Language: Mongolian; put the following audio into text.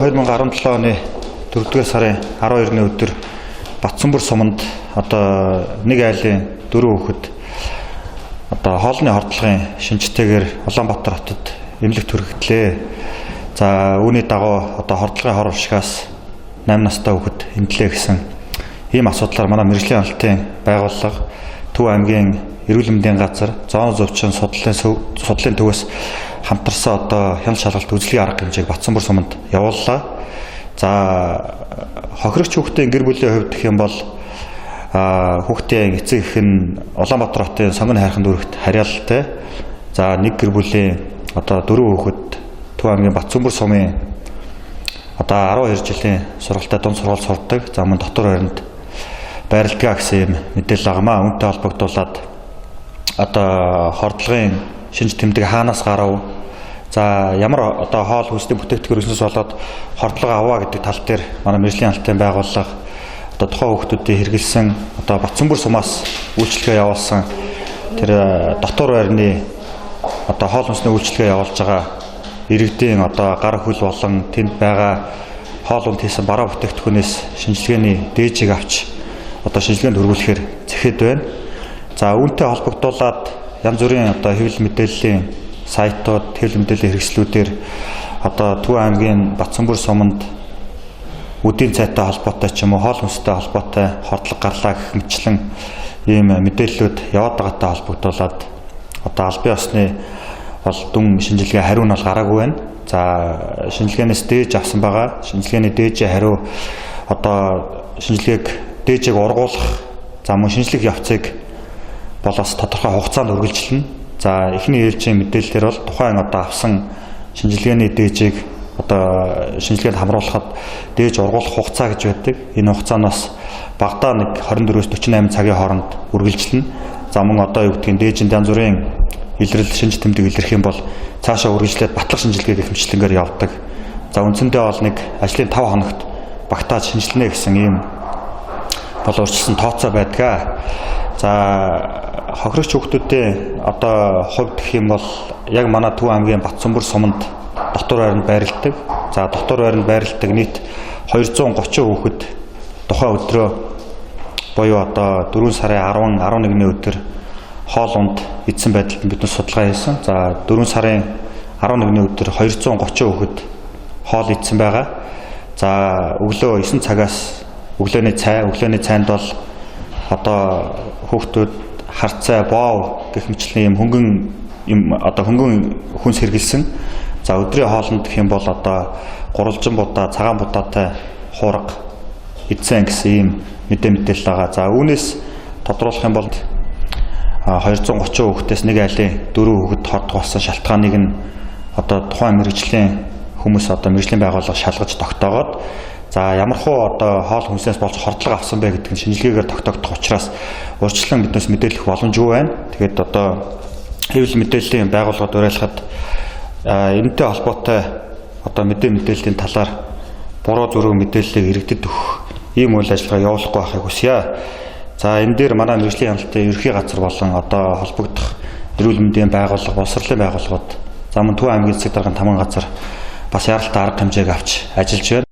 2017 оны 4-р сарын 12-ний өдөр Батцанбөр суманд нэг айлын 4 хүүхэд хоолны хордлогын шинжтэйгээр Улаанбаатар хотод эмнэлэгт хүргэлээ. За үүний дагуу хордлогын хор уршигаас 8 настай хүүхэд эмнэлээ гэсэн ийм асуудлаар манай мэргэжлийн хяналтын байгууллага Төв аймгийн эрүүл мэндийн газар зоон зөвчин судлалын төвөөс хамтарсан хяналт шалгалт үзлэгийн арга хэмжээг Батцанбөр суманд явууллаа. За хохирогч хүүхдийн гэр бүлийн хувьд гэх юм бол хүүхдийн эцэг эх нь Улаанбаатар хотын сонгон хайрхан дүрэгт харьяалалтай. За нэг гэр бүлийн 4 хүүхэд Төв аймгийн Батцанбөр сумын 12 жилийн сургалтад дунд сургууль сурдаг. За мөн дотор байранд байрладаг гэсэн мэдээлэл агмаа. Үүнтэй холбогдуулаад хордлогын шинж тэмдэг хаанаас гарав? За ямар хоол хүнсний бүтээгдэхүүн өргөснөөс болоод хордлого аваа гэдэг тал дээр манай мэргэжлийн хяналтын байгууллага тухайн хүүхдүүдийн хэрэгэлсэн Батцанбөр сумаас үйлчлэгээ явуулсан тэр дотор байрны хоол хүнсний үйлчлэгээ явуулж байгаа иргэдийн гар хөл болон тэнд байгаа хоол унд хийсэн бараа бүтээгдэхүүнээс шинжилгээний дээжийг авч шинжилгээнд хөрвүүлэхээр зэхэд байна. За үүнтэй холбогдуулаад янз бүрийн хэвлэл мэдээллийн сайтууд, хэвлэл мэдээллийн хэрэгслүүдээр Төв аймгийн Батцанбөр суманд үдийн цайтай холбоотой ч юм уу хоол хүнстэй холбоотой хордлого гарлаа гэх мэтчлэн ийм мэдээллүүд яваад байгаатай холбогдуулаад албан ёсны дүн шинжилгээ хариу нь бол гараагүй байна. За шинжилгээнээс дээж авсан байгаа. Шинжилгээний дээжийн хариу шинжилгээг дээжийг ургуулах, за мөн шинжлэх явцыг бол бас тодорхой хугацаанд үргэлжлэнэ. За эхний ээлжийн мэдээлэлээр бол тухайн авсан шинжилгээний дээжийг шинжилгээнд хамруулахад дээж ургуулах хугацаа гэж байдаг. Энэ хугацаанаас багадаа нэг 24-өөс 48 цагийн хооронд үргэлжлэнэ. За мөн юу гэдгийг дээжинд янз бүрийн илрэл шинж тэмдэг илэрх юм бол цаашаа үргэлжлээд батлах шинжилгээ гэх мэтлэнгээр явдаг. За үндсэндээ бол нэг ажлын 5 хоногт багтааж шинжилнэ гэсэн ийм урьдчилсан тооцоо байдаг. За хохирогч хүүхдүүдийн хувьд гэх юм бол яг манай Төв аймгийн Батцанбөр суманд дотор байранд байрладаг. За дотор байранд байрладаг нийт 230 хүүхэд тухайн өдрөө буюу 4 сарын 10-11-ний өдөр хоол унд идсэн байдалд биднес судалгаа хийсэн. За 4 сарын 11-ний өдөр 230 хүүхэд хоол идсэн байгаа. За өглөө 9 цагаас өглөөний цайнд бол хүүхдүүд харцай, боов гэх мэтлэн хөнгөн хүнс хэрэгэлсэн. За өдрийн хоолнд гэх юм бол гурвалжин будаа, цагаан будаатай хуурга идсэн гэсэн ийм мэдээлэл байгаа. За үүнээс тодруулах юм бол 230 хүүхдээс нэг айлын 4 хүүхэд хордог болсон шалтгааныг нь тухайн мэргэжлийн хүмүүс мэргэжлийн байгууллага шалгаж тогтоогоод за ямархуу хоол хүнсээс болж хордлого авсан бэ гэдэг нь шинжилгээгээр тогтоогдох учраас урьдчилан биднээс мэдээлэх боломжгүй байна. Тэгээд хэвлэл мэдээллийн байгууллагад уриалахад энэтэй холбоотой мэдээллийн талаар буруу зүрх мэдээллийг иргэдэд өгөх ийм үйл ажиллагаа явуулахгүй байхыг хүсье. За энэ дээр манай мэргэжлийн хяналтын ерөнхий газар болон холбогдох эрүүл мэндийн байгууллага, боловсролын байгууллагууд, за мөн Төв аймгийн засаг даргын тамган газар бас яралтай арга хэмжээг авч ажиллаж байна.